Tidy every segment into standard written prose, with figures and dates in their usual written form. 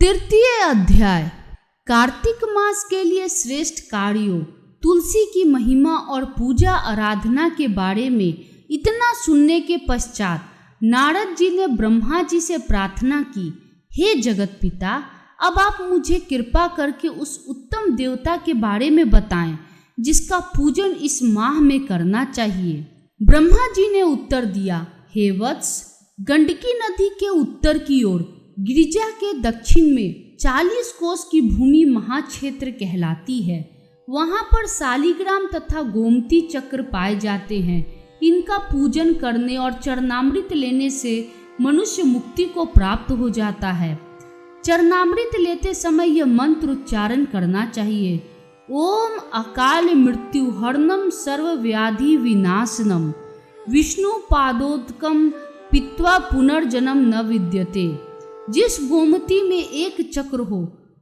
तृतीय अध्याय कार्तिक मास के लिए श्रेष्ठ कार्यों, तुलसी की महिमा और पूजा आराधना के बारे में इतना सुनने के पश्चात नारद जी ने ब्रह्मा जी से प्रार्थना की, हे जगत पिता, अब आप मुझे कृपा करके उस उत्तम देवता के बारे में बताएं जिसका पूजन इस माह में करना चाहिए। ब्रह्मा जी ने उत्तर दिया, हे वत्स, गंडकी नदी के उत्तर की ओर गिरिजा के दक्षिण में 40 कोस की भूमि महाक्षेत्र कहलाती है। वहां पर शालिग्राम तथा गोमती चक्र पाए जाते हैं। इनका पूजन करने और चरणामृत लेने से मनुष्य मुक्ति को प्राप्त हो जाता है। चरणामृत लेते समय यह मंत्र उच्चारण करना चाहिए, ओम अकाल मृत्यु हरणम सर्व व्याधि विनाशनम विष्णु पादोदकम पीत्वा पुनर्जन्म न विद्यते। जिस गोमती में एक चक्र हो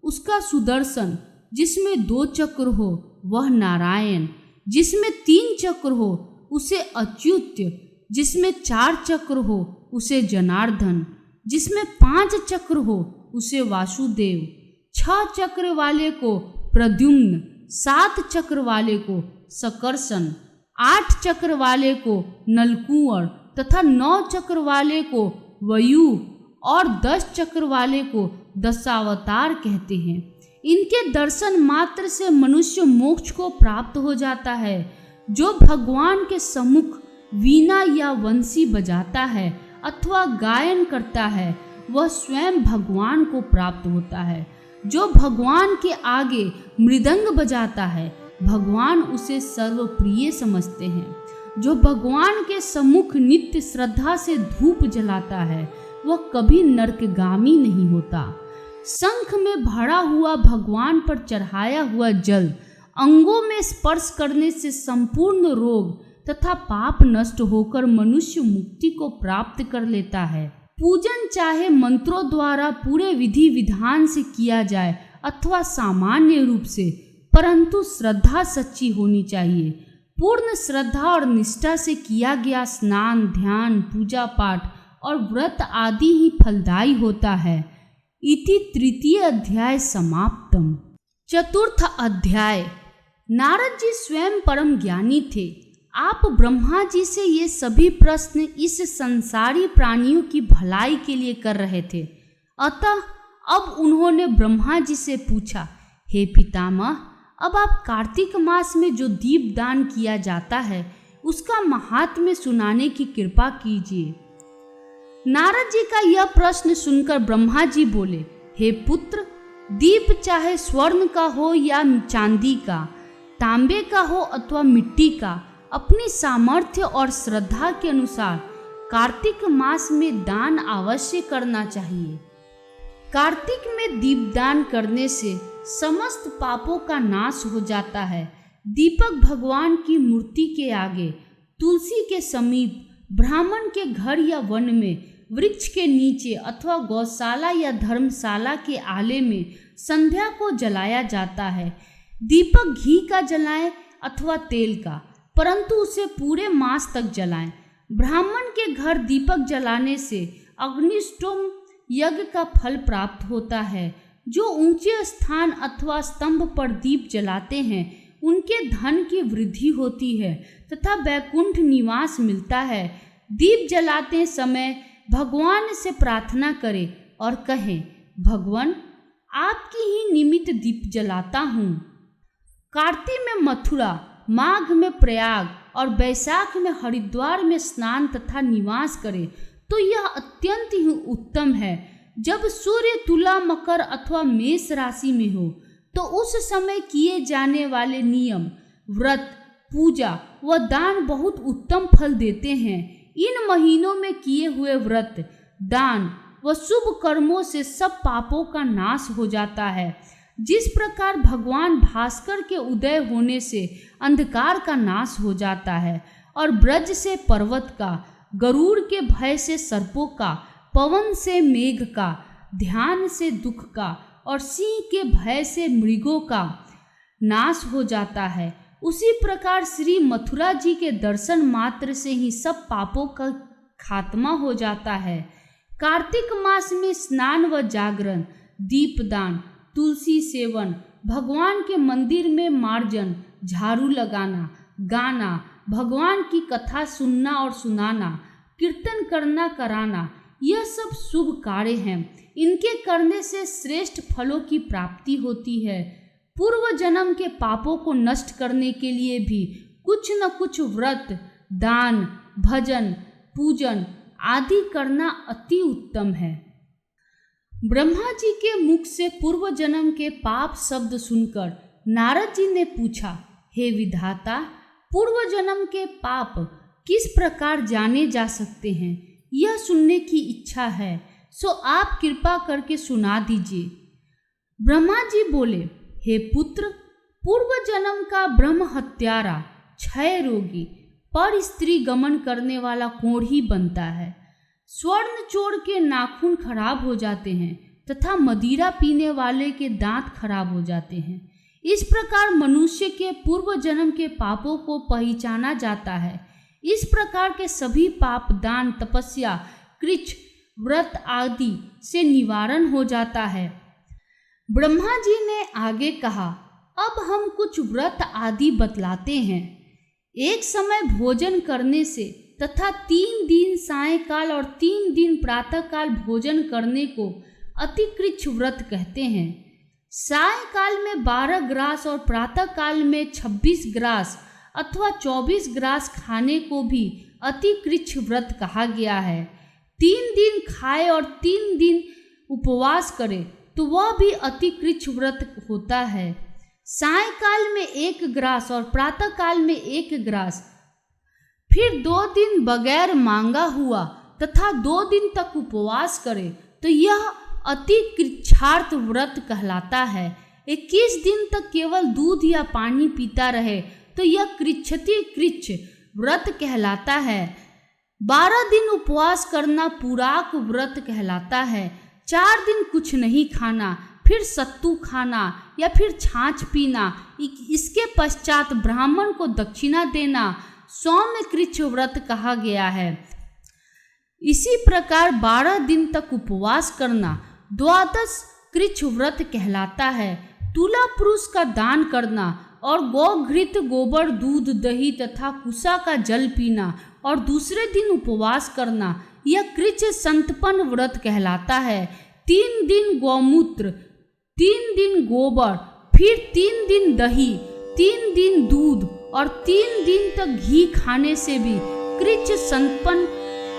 उसका सुदर्शन, जिसमें 2 चक्र हो वह नारायण, जिसमें 3 चक्र हो उसे अच्युत्य, जिसमें 4 चक्र हो उसे जनार्दन, जिसमें 5 चक्र हो उसे वासुदेव, 6 चक्र वाले को प्रद्युम्न, 7 चक्र वाले को सकर्षण, 8 चक्र वाले को नलकुंवर तथा 9 चक्र वाले को वयु और 10 चक्र वाले को दशावतार कहते हैं। इनके दर्शन मात्र से मनुष्य मोक्ष को प्राप्त हो जाता है। जो भगवान के सम्मुख वीणा या वंशी बजाता है अथवा गायन करता है वह स्वयं भगवान को प्राप्त होता है। जो भगवान के आगे मृदंग बजाता है भगवान उसे सर्वप्रिय समझते हैं। जो भगवान के सम्मुख नित्य श्रद्धा से धूप जलाता है वह कभी नरकगामी नहीं होता। शंख में भरा हुआ भगवान पर चढ़ाया हुआ जल अंगों में स्पर्श करने से संपूर्ण रोग तथा पाप नष्ट होकर मनुष्य मुक्ति को प्राप्त कर लेता है। पूजन चाहे मंत्रों द्वारा पूरे विधि विधान से किया जाए अथवा सामान्य रूप से, परंतु श्रद्धा सच्ची होनी चाहिए। पूर्ण श्रद्धा और निष्ठा से किया गया स्नान, ध्यान, पूजा पाठ और व्रत आदि ही फलदायी होता है। इति तृतीय अध्याय समाप्तम। चतुर्थ अध्याय। नारद जी स्वयं परम ज्ञानी थे। आप ब्रह्मा जी से ये सभी प्रश्न इस संसारी प्राणियों की भलाई के लिए कर रहे थे। अतः अब उन्होंने ब्रह्मा जी से पूछा, हे पितामह, अब आप कार्तिक मास में जो दीपदान किया जाता है उसका महात्म्य सुनाने की कृपा कीजिए। नारद जी का यह प्रश्न सुनकर ब्रह्मा जी बोले, हे पुत्र, दीप चाहे स्वर्ण का हो या चांदी का, तांबे का हो अथवा मिट्टी का, अपनी सामर्थ्य और श्रद्धा के अनुसार कार्तिक मास में दान अवश्य करना चाहिए। कार्तिक में दीपदान करने से समस्त पापों का नाश हो जाता है। दीपक भगवान की मूर्ति के आगे, तुलसी के समीप, ब्राह्मण के घर या वन में, वृक्ष के नीचे अथवा गौशाला या धर्मशाला के आले में संध्या को जलाया जाता है। दीपक घी का जलाएं अथवा तेल का, परंतु उसे पूरे मास तक जलाएं। ब्राह्मण के घर दीपक जलाने से अग्निष्टोम यज्ञ का फल प्राप्त होता है। जो ऊंचे स्थान अथवा स्तंभ पर दीप जलाते हैं उनके धन की वृद्धि होती है तथा वैकुंठ निवास मिलता है। दीप जलाते समय भगवान से प्रार्थना करें और कहें, भगवान, आपकी ही निमित्त दीप जलाता हूँ। कार्तिक में मथुरा, माघ में प्रयाग और वैशाख में हरिद्वार में स्नान तथा निवास करें तो यह अत्यंत ही उत्तम है। जब सूर्य तुला, मकर अथवा मेष राशि में हो तो उस समय किए जाने वाले नियम, व्रत, पूजा व दान बहुत उत्तम फल देते हैं। इन महीनों में किए हुए व्रत, दान व शुभ कर्मों से सब पापों का नाश हो जाता है। जिस प्रकार भगवान भास्कर के उदय होने से अंधकार का नाश हो जाता है और ब्रज से पर्वत का, गरुड़ के भय से सर्पों का, पवन से मेघ का, ध्यान से दुख का और सिंह के भय से मृगों का नाश हो जाता है, उसी प्रकार श्री मथुरा जी के दर्शन मात्र से ही सब पापों का खात्मा हो जाता है। कार्तिक मास में स्नान व जागरण दीपदान, तुलसी सेवन, भगवान के मंदिर में मार्जन, झाड़ू लगाना, गाना, भगवान की कथा सुनना और सुनाना, कीर्तन करना कराना, यह सब शुभ कार्य हैं। इनके करने से श्रेष्ठ फलों की प्राप्ति होती है। पूर्व जन्म के पापों को नष्ट करने के लिए भी कुछ न कुछ व्रत, दान, भजन, पूजन आदि करना अति उत्तम है। ब्रह्मा जी के मुख से पूर्व जन्म के पाप शब्द सुनकर नारद जी ने पूछा, हे विधाता, पूर्व जन्म के पाप किस प्रकार जाने जा सकते हैं, यह सुनने की इच्छा है, सो आप कृपा करके सुना दीजिए। ब्रह्मा जी बोले, हे पुत्र, पूर्व जन्म का ब्रह्म हत्यारा, क्षय रोगी, पर स्त्री गमन करने वाला कोढ़ी बनता है। स्वर्ण चोर के नाखून खराब हो जाते हैं तथा मदिरा पीने वाले के दांत खराब हो जाते हैं। इस प्रकार मनुष्य के पूर्व जन्म के पापों को पहचाना जाता है। इस प्रकार के सभी पाप दान, तपस्या, कृच्छ, व्रत आदि से निवारण हो जाता है। ब्रह्मा जी ने आगे कहा, अब हम कुछ व्रत आदि बतलाते हैं। एक समय भोजन करने से तथा 3 दिन सायंकाल और 3 दिन प्रातःकाल भोजन करने को अतिकृच्छ व्रत कहते हैं। सायंकाल में 12 ग्रास और प्रातःकाल में 26 ग्रास अथवा 24 ग्रास खाने को भी अतिकृच्छ व्रत कहा गया है। 3 दिन खाए और 3 दिन उपवास करे तो वह भी अतिकृच्छ व्रत होता है। सायंकाल में 1 ग्रास और प्रातःकाल में 1 ग्रास, फिर 2 दिन बगैर मांगा हुआ तथा 2 दिन तक उपवास करे तो यह अतिकृच्छार्थ व्रत कहलाता है। 21 दिन तक केवल दूध या पानी पीता रहे तो यह कृच्छति कृच्छ व्रत कहलाता है। 12 दिन उपवास करना पुराक व्रत कहलाता है। 4 दिन कुछ नहीं खाना, फिर सत्तू खाना या फिर छाछ पीना, इसके पश्चात ब्राह्मण को दक्षिणा देना सौम्य कृच्छ व्रत कहा गया है। इसी प्रकार 12 दिन तक उपवास करना द्वादश कृच्छ व्रत कहलाता है। तुला पुरुष का दान करना और गौघृत, गोबर, दूध, दही तथा कुसा का जल पीना और दूसरे दिन उपवास करना यह कृच्छ संतपन व्रत कहलाता है। 3 दिन गौमूत्र, 3 दिन गोबर, फिर 3 दिन दही, 3 दिन दूध और 3 दिन तक घी खाने से भी कृच्छ संतपन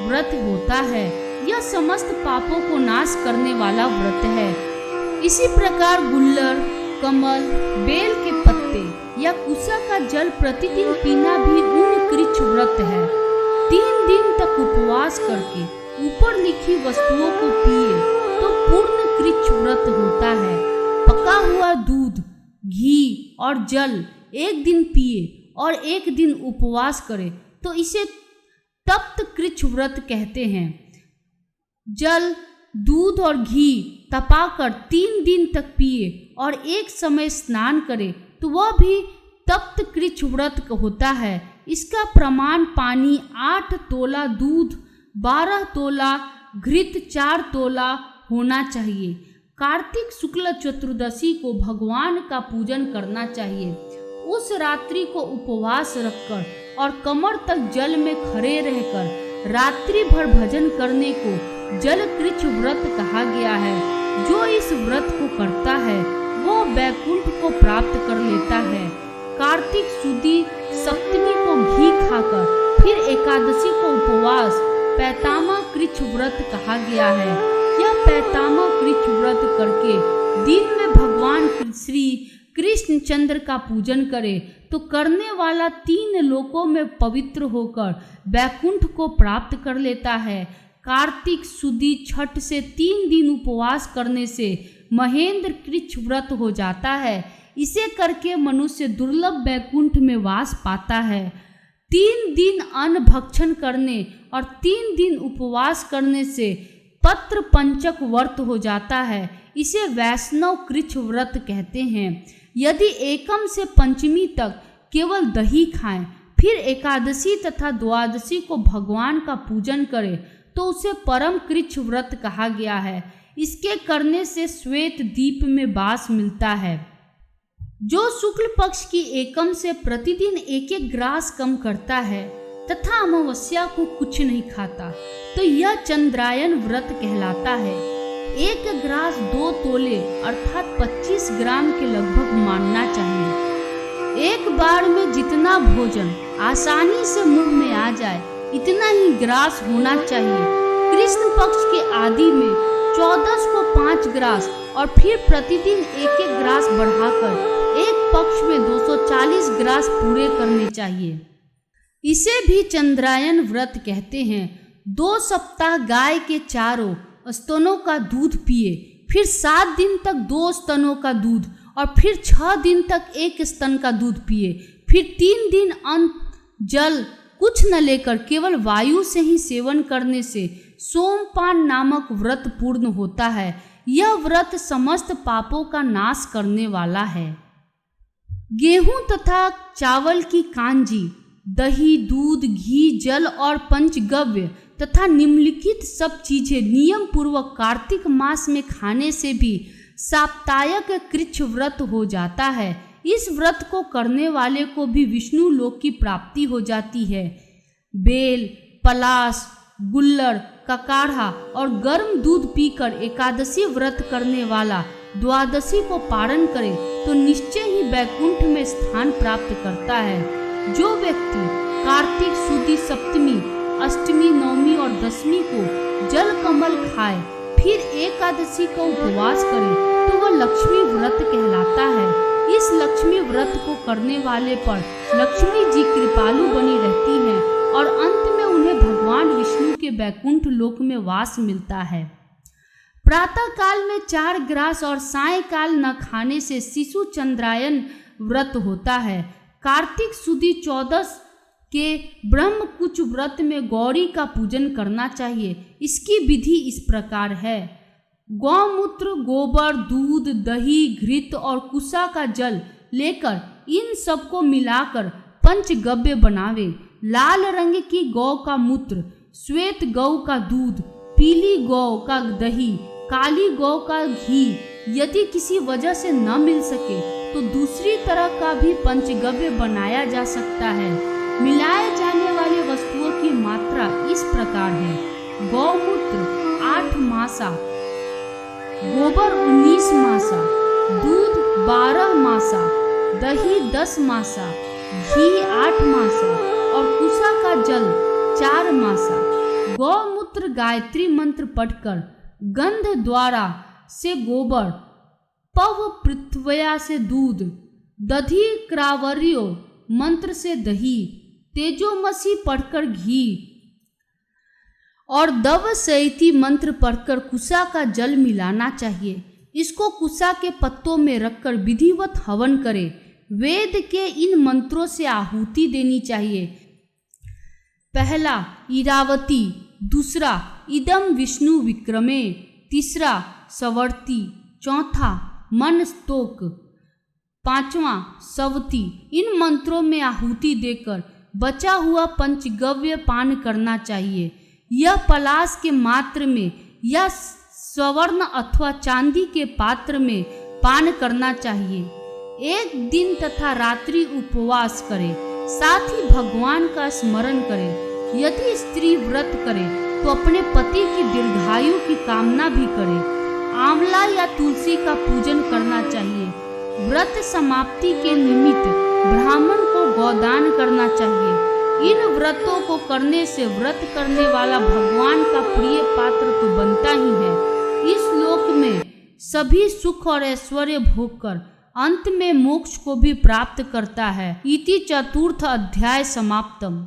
व्रत होता है। यह समस्त पापों को नाश करने वाला व्रत है। इसी प्रकार गुल्लर, कमल, बेल के पत्ते या कुसा का जल प्रतिदिन पीना भी उन कृच्छ व्रत है। 3 दिन तक उपवास करके ऊपर लिखी वस्तुओं को पिए तो पूर्ण कृच्छ व्रत होता है। पका हुआ दूध, घी और जल एक दिन पिए और एक दिन उपवास करे तो इसे तप्त कृच्छ व्रत कहते हैं। जल, दूध और घी तपाकर 3 दिन तक पिए और एक समय स्नान करे तो वह भी तप्त कृच्छ व्रत होता है। इसका प्रमाण पानी 8 तोला, दूध 12 तोला, घृत 4 तोला होना चाहिए। कार्तिक शुक्ल चतुर्दशी को भगवान का पूजन करना चाहिए। उस रात्रि को उपवास रखकर और कमर तक जल में खड़े रहकर रात्रि भर भजन करने को जल कृच्छ व्रत कहा गया है। जो इस व्रत को करता है वो वैकुंठ को प्राप्त कर लेता है। कार्तिक सुदी सप्तमी को घी खाकर फिर एकादशी को उपवास पैतामा कृच्छ व्रत कहा गया है। यह पैतामा कृच्छ व्रत करके दिन में भगवान श्री कृष्ण चंद्र का पूजन करे तो करने वाला 3 लोकों में पवित्र होकर वैकुंठ को प्राप्त कर लेता है। कार्तिक सुदी छठ से 3 दिन उपवास करने से महेंद्र कृच्छ व्रत हो जाता है। इसे करके मनुष्य दुर्लभ वैकुंठ में वास पाता है। 3 दिन अन्न भक्षण करने और 3 दिन उपवास करने से पत्र पंचक व्रत हो जाता है। इसे वैष्णव कृच्छ व्रत कहते हैं। यदि एकम से पंचमी तक केवल दही खाएं, फिर एकादशी तथा द्वादशी को भगवान का पूजन करें तो उसे परम कृच्छ व्रत कहा गया है। इसके करने से श्वेत दीप में वास मिलता है। जो शुक्ल पक्ष की एकम से प्रतिदिन 1-1 ग्रास कम करता है तथा अमावस्या को कुछ नहीं खाता, तो यह चंद्रायन व्रत कहलाता है। 1 ग्रास 2 तोले अर्थात 25 ग्राम के लगभग मानना चाहिए। एक बार में जितना भोजन आसानी से मुंह में आ जाए इतना ही ग्रास होना चाहिए। कृष्ण पक्ष के आदि में 14 को 5 ग्रास और फिर प्रतिदिन 1-1 ग्रास बढ़ाकर एक पक्ष में 240 ग्रास पूरे करने चाहिए। इसे भी चंद्रायन व्रत कहते हैं। 2 सप्ताह गाय के चारों स्तनों का दूध पिए, फिर 7 दिन तक 2 स्तनों का दूध और फिर 6 दिन तक 1 स्तन का दूध पिए, फिर 3 दिन अन्न जल कुछ न लेकर केवल वायु से ही सेवन करने से सोमपान नामक व्रत पूर्ण होता है। यह व्रत समस्त पापों का नाश करने वाला है। गेहूं तथा चावल की कांजी, दही, दूध, घी, जल और पंचगव्य तथा निम्नलिखित सब चीजें नियम पूर्वक कार्तिक मास में खाने से भी साप्तायक कृच्छ व्रत हो जाता है। इस व्रत को करने वाले को भी विष्णु लोक की प्राप्ति हो जाती है। बेल, पलाश, गुल्लड़ का काढ़ा और गर्म दूध पीकर एकादशी व्रत करने वाला द्वादशी को पारण करे तो निश्चय ही वैकुंठ में स्थान प्राप्त करता है। जो व्यक्ति कार्तिक शुद्ध सप्तमी, अष्टमी, नवमी और दशमी को जल कमल खाए फिर एकादशी का उपवास करे तो वह लक्ष्मी व्रत कहलाता है। इस लक्ष्मी व्रत को करने वाले पर लक्ष्मी जी कृपालु बनी रहती हैं और अंत में उन्हें भगवान विष्णु के वैकुंठ लोक में वास मिलता है। प्रातः काल में 4 ग्रास और सायंकाल न खाने से शिशु चंद्रायन व्रत होता है। कार्तिक सुदी 14 के ब्रह्म कुच व्रत में गौरी का पूजन करना चाहिए। इसकी विधि इस प्रकार है। गौमूत्र, गोबर, दूध, दही, घृत और कुसा का जल लेकर इन सबको मिलाकर पंचगव्य बनावे। लाल रंग की गौ का मूत्र, श्वेत गौ का दूध, पीली गौ का दही, काली गौ का घी, यदि किसी वजह से न मिल सके तो दूसरी तरह का भी पंचगव्य बनाया जा सकता है। मिलाए जाने वाली वस्तुओं की मात्रा इस प्रकार है। गौमूत्र 8 मासा, गोबर 19 मासा, दूध 12 मासा, दही 10 मासा, घी 8 मासा और कुसा का जल 4 मासा। गौमूत्र गायत्री मंत्र पढ़कर गंध द्वारा से गोबर, पव पृथ्वया से दूध, दधि क्रावर्यो मंत्र से दही, तेजोमसी पढ़कर घी और दव सैती मंत्र पढ़कर कुसा का जल मिलाना चाहिए। इसको कुसा के पत्तों में रखकर विधिवत हवन करे। वेद के इन मंत्रों से आहुति देनी चाहिए। पहला इरावती, दूसरा इदम विष्णु विक्रमे, तीसरा सवर्ती, चौथा मन स्तोक, 5वां सवती। इन मंत्रों में आहुति देकर बचा हुआ पंचगव्य पान करना चाहिए। यह पलाश के मात्र में या स्वर्ण अथवा चांदी के पात्र में पान करना चाहिए। 1 दिन तथा रात्रि उपवास करे, साथ ही भगवान का स्मरण करे। यदि स्त्री व्रत करे तो अपने पति की दीर्घायु की कामना भी करे। आंवला या तुलसी का पूजन करना चाहिए। व्रत समाप्ति के निमित्त ब्राह्मण को गोदान करना चाहिए। इन व्रतों को करने से व्रत करने वाला भगवान का प्रिय पात्र तो बनता ही है। इस लोक में सभी सुख और ऐश्वर्य भोग कर अंत में मोक्ष को भी प्राप्त करता है। इति 4th अध्याय समाप्तम।